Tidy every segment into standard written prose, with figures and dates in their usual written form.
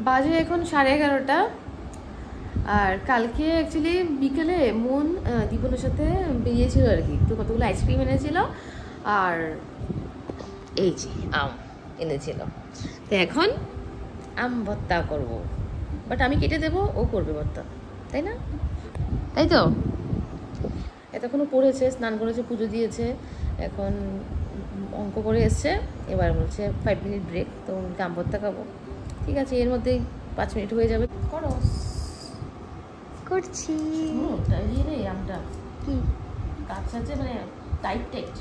বাজে এখন 11:30। আর কালকে অ্যাকচুয়ালি বিকেলে মন দীপনের সাথে বেরিয়েছিল আর কি, তো কতগুলো আইসক্রিম এনেছিল আর এই যে আম এনেছিল। তো এখন আম ভর্তা করব, বাট আমি কেটে দেবো, ও করবে ভর্তা, তাই না? তাই তো। এতক্ষণও পড়েছে, স্নান করেছে, পুজো দিয়েছে, এখন অঙ্ক করে এসছে, এবার বলছে 5 মিনিট ব্রেক, তো আম ভর্তা খাবো। ঠিক আছে, এর মধ্যেই 5 মিনিট হয়ে যাবে। করো, করছি। আমটা কি কাজ আছে, মানে টাইট টাইট,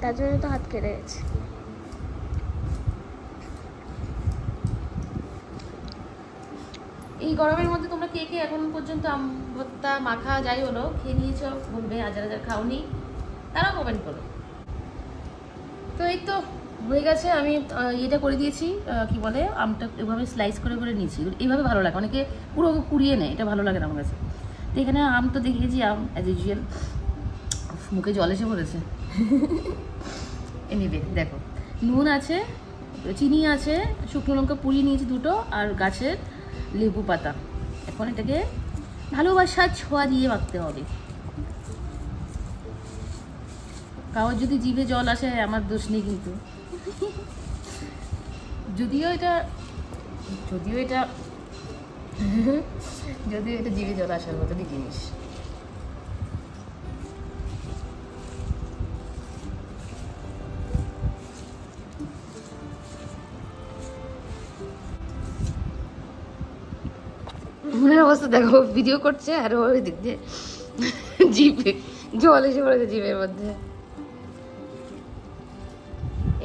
তার জন্য তো হাত কেটে গেছে। এই গরমের মধ্যে তোমরা কে কে এখন পর্যন্ত আম ভর্তা মাখা যাই হলো খেয়ে নিয়েছো বলবে, আর যারা যারা খাওনি তারা কমেন্ট করো। তো এই তো হয়ে গেছে, আমি এটা করে দিয়েছি, কি বলে আমটা এভাবে স্লাইস করে করে নিয়েছি, এইভাবে ভালো লাগে, অনেকে পুরো কুড়িয়ে নেয়, এটা ভালো লাগে না আমার কাছে। তো এখানে আম তো দেখিয়েছি, আম অ্যাজ ইউজুয়াল, মুখে জল এসে পড়েছে। এনিওয়ে দেখো, নুন আছে, চিনি আছে, শুকনো লঙ্কা পুড়িয়ে নিয়েছি 2টো, আর গাছের লেবু পাতা। এখন এটাকে ভালোবাসার ছোঁয়া দিয়ে মাখতে হবে। কারোর যদি জিভে জল আসে আমার দোষ নেই কিন্তু। যদিও এটা জিভে জল আসার মতনই জিনিস। মনের অবস্থা দেখো, ভিডিও করছে আর ওই দিক দিয়ে জিভে জল এসে পড়েছে জিভের মধ্যে।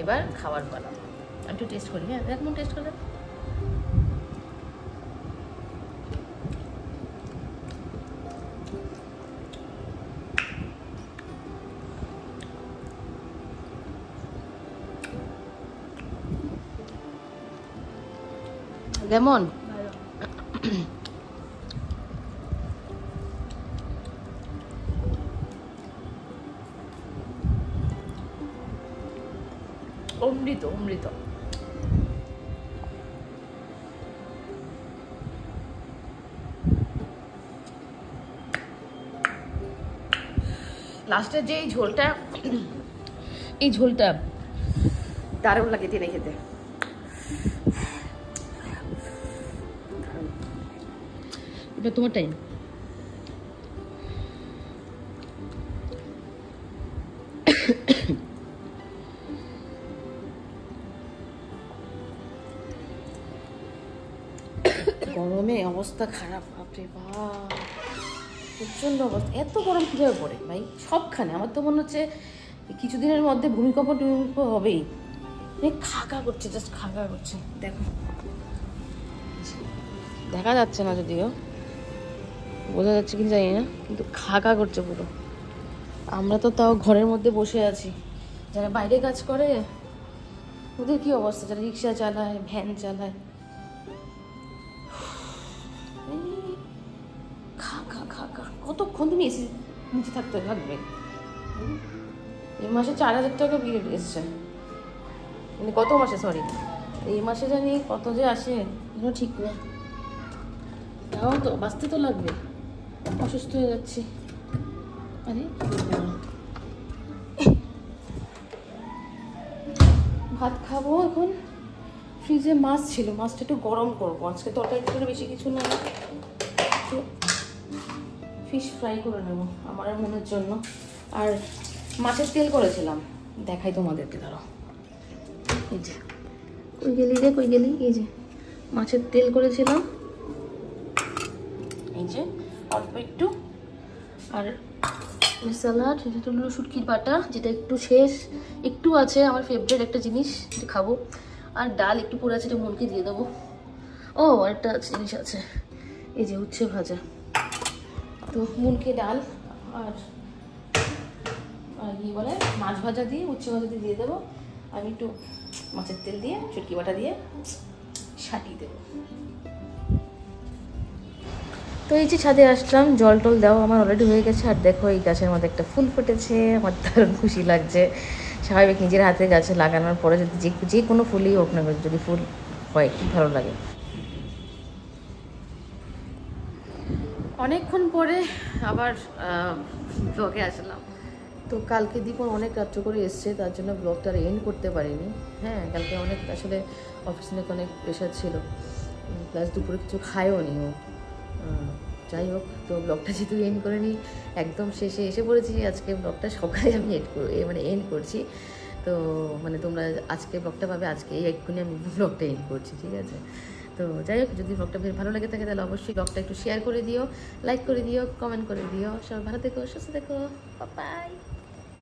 এবার খাবার পালা, একটু টেস্ট করি। হ্যাঁ, একদম টেস্ট করে কেমন? অমৃত অমৃত। লাস্টের যে এই ঝোলটা দারুণ লাগে টেনে খেতে। এটা তোমার টাইম। গরমে অবস্থা খারাপ, বাপরে বাপ, প্রচন্ড অবস্থা। এত গরম কীভাবে পড়ে ভাই সবখানে? আমার তো মনে হচ্ছে কিছুদিনের মধ্যে ভূমিকম্প হবেই। খাকা করছে, জাস্ট খাকা করছে। দেখো, দেখা যাচ্ছে না, যদিও বোঝা যাচ্ছে কি জানি না, কিন্তু খাকা করছে পুরো। আমরা তো তাও ঘরের মধ্যে বসে আছি, যারা বাইরে কাজ করে ওদের কি অবস্থা, যারা রিক্সা চালায়, ভ্যান চালায়, খাকা খাকা। কতক্ষণ তুমি এসি নিচে থাকতে থাকবে? এই মাসে 4000 টাকা বিল এসছে, মানে কত মাসে, সরি এই মাসে জানি কত যে আসে কোনো ঠিক নেই। তাও তো বাঁচতে তো লাগবে, অসুস্থ হয়ে যাচ্ছি। আরে ভাত খাবো এখন। ফ্রিজে মাছ ছিল, মাছটা একটু গরম করবো আজকে, তরকারি করে বেশি কিছু না, একটু ফিশ ফ্রাই করে নেবো আমার আর মনের জন্য। আর মাছের তেল করেছিলাম, দেখাই তোমাদেরকে, দাঁড়াও। এই যে কই গেলি, এই যে মাছের তেল করেছিলাম, এই যে অল্প একটু। আর স্যালাড, এটা হলো শুটকির বাটা, যেটা একটু আছে, আমার ফেভারিট একটা জিনিস, যেটা খাবো। আর ডাল একটু পড়ে আছে, এটা মনকে দিয়ে দেবো। ও একটা জিনিস আছে, এই যে উচ্ছে ভাজা, তো মনকে ডাল আর কি বলে মাছ ভাজা দিয়ে, উচ্ছে ভাজা দিয়ে দেবো। আমি একটু মাছের তেল দিয়ে, শুটকি বাটা দিয়ে সাটিয়ে দেবো। তো এই যে ছাদে আসলাম, জল টল দেওয়া আমার অলরেডি হয়ে গেছে। আর দেখো এই গাছের মধ্যে একটা ফুল ফুটেছে, আমার দারুণ খুশি লাগছে। স্বাভাবিক নিজের হাতে গাছে লাগানোর পরে যদি যে কোনো ফুলই হোক না, যদি ফুল হয় খুব ভালো লাগে। অনেকক্ষণ পরে আবার ব্লগে আসলাম। তো কালকে দীপন অনেক রাত্র করে এসছে, তার জন্য ব্লগটা এন্ড করতে পারিনি। হ্যাঁ, কালকে অনেক আসলে অফিসে অনেক প্রেশার ছিল, প্লাস দুপুরে কিছু খায়ও নি ও। যাই হোক, তো ব্লগটা যেহেতু এন্ড করে নিই, একদম শেষে এসে পড়েছি। আজকে ব্লগটা সকালে আমি এন্ড করছি। তো মানে তোমরা আজকে ব্লগটা পাবে আজকে, এক্ষুনি আমি ব্লগটা এন্ড করছি, ঠিক আছে? তো যাই হোক, যদি ব্লগটা বেশ ভালো লাগে থাকে তাহলে অবশ্যই ব্লগটা একটু শেয়ার করে দিও, লাইক করে দিও, কমেন্ট করে দিও। সবাই ভালো থেকো, সুস্থ থেকো, বাই।